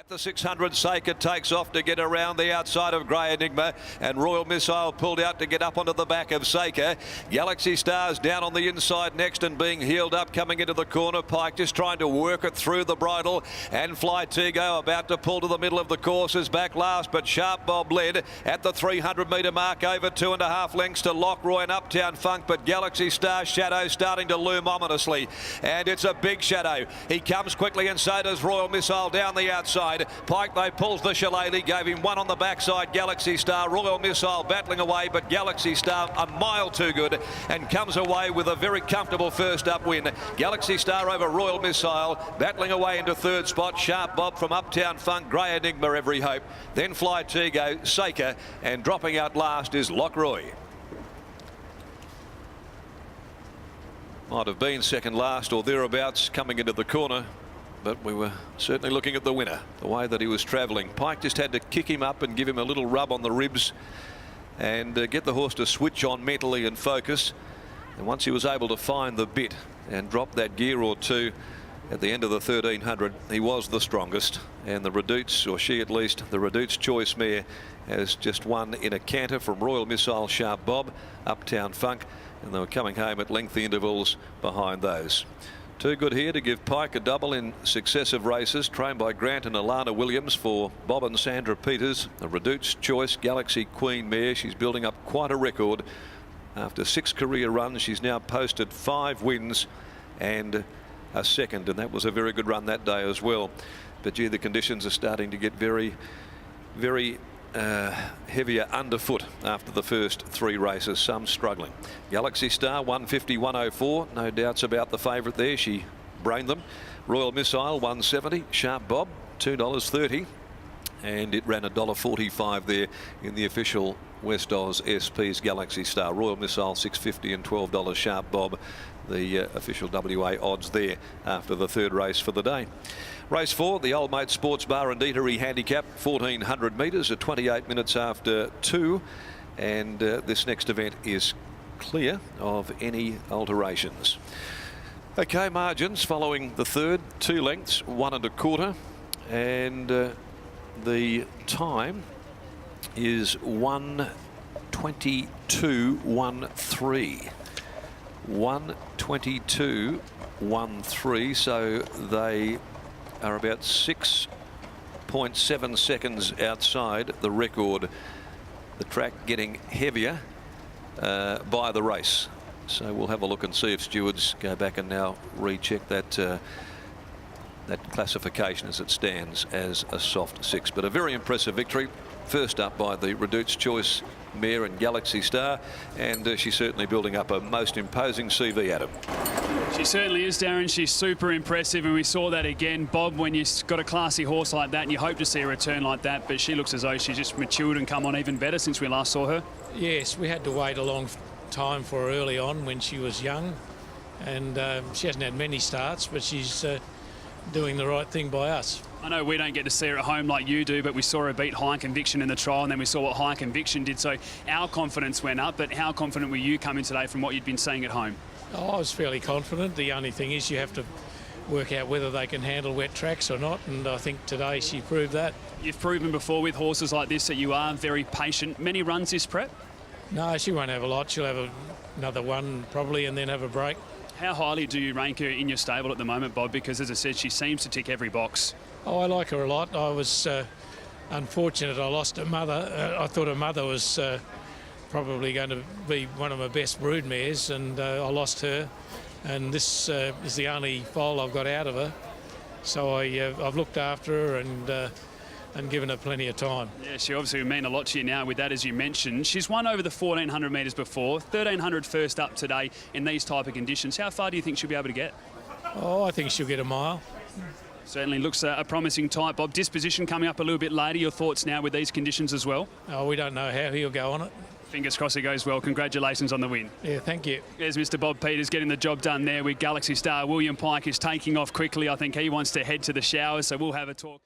At the 600, Saker takes off to get around the outside of Grey Enigma, and Royal Missile pulled out to get up onto the back of Saker. Galaxy Star's down on the inside next and being heeled up coming into the corner. Pike just trying to work it through the bridle, and Fly Tego about to pull to the middle of the course is back last, but Sharp Bob led at the 300 metre mark over 2.5 lengths to Lockroy and Uptown Funk, but Galaxy Star's shadow starting to loom ominously, and it's a big shadow. He comes quickly and so does Royal Missile down the outside. Pike though pulls the shillelagh, gave him one on the backside. Galaxy Star, Royal Missile battling away, but Galaxy Star a mile too good and comes away with a very comfortable first up win. Galaxy Star over Royal Missile, battling away into third spot. Sharp Bob from Uptown Funk, Grey Enigma, Every Hope, then Fly Tego, Saker, and dropping out last is Lockroy. Might have been second last or thereabouts coming into the corner, but we were certainly looking at the winner, the way that he was travelling. Pike just had to kick him up and give him a little rub on the ribs and get the horse to switch on mentally and focus. And once he was able to find the bit and drop that gear or two at the end of the 1300, he was the strongest. And the Redoutes, or she at least, the Redoutes Choice mare, has just won in a canter from Royal Missile, Sharp Bob, Uptown Funk, and they were coming home at lengthy intervals behind those. Too good here to give Pike a double in successive races, trained by Grant and Alana Williams for Bob and Sandra Peters. The Redoutes Choice Galaxy Queen mare. She's building up quite a record. After 6 career runs, she's now posted 5 wins and a second, and that was a very good run that day as well. But gee, the conditions are starting to get very heavier underfoot after the first 3 races, some struggling. Galaxy Star 150-104, no doubts about the favourite there, she brained them. Royal Missile 170, Sharp Bob $2.30, and it ran $1.45 there in the official West Oz SP's Galaxy Star. Royal Missile $6.50 and $12 Sharp Bob, the official WA odds there after the 3rd race for the day. Race 4, the Old Mate Sports Bar and Eatery Handicap, 1400 metres at 28 minutes after 2, and this next event is clear of any alterations. Okay, margins following the 3rd, 2 lengths, 1 1/4, and the time is 1:22:13. 1:22:13, so they are about 6.7 seconds outside the record. The track getting heavier by the race, so we'll have a look and see if stewards go back and now recheck that that classification as it stands as a soft 6. But a very impressive victory, first up by the Redoutes Choice mare and Galaxy Star, and she's certainly building up a most imposing CV, Adam. She certainly is, Darren. She's super impressive, and we saw that again, Bob, when you've got a classy horse like that and you hope to see a return like that, but she looks as though she's just matured and come on even better since we last saw her. Yes, we had to wait a long time for her early on when she was young, and she hasn't had many starts, but she's doing the right thing by us. I know we don't get to see her at home like you do, but we saw her beat High Conviction in the trial, and then we saw what High Conviction did, so our confidence went up. But how confident were you coming today from what you'd been seeing at home? Oh, I was fairly confident. The only thing is you have to work out whether they can handle wet tracks or not, and I think today she proved that. You've proven before with horses like this that you are very patient. Many runs this prep? No, she won't have a lot. She'll have another one probably and then have a break. How highly do you rank her in your stable at the moment, Bob? Because as I said, she seems to tick every box. Oh, I like her a lot. I was unfortunate I lost her mother. I thought her mother was probably going to be one of my best brood mares, and I lost her. And this is the only foal I've got out of her. So I've looked after her and given her plenty of time. Yeah, she obviously would mean a lot to you now with that, as you mentioned. She's won over the 1400 metres before, 1300 first up today in these type of conditions. How far do you think she'll be able to get? Oh, I think she'll get a mile. Certainly looks a promising type, Bob. Disposition coming up a little bit later. Your thoughts now with these conditions as well? Oh, we don't know how he'll go on it. Fingers crossed it goes well. Congratulations on the win. Yeah, thank you. There's Mr. Bob Peters getting the job done there with Galaxy Star. William Pike is taking off quickly. I think he wants to head to the showers, so we'll have a talk.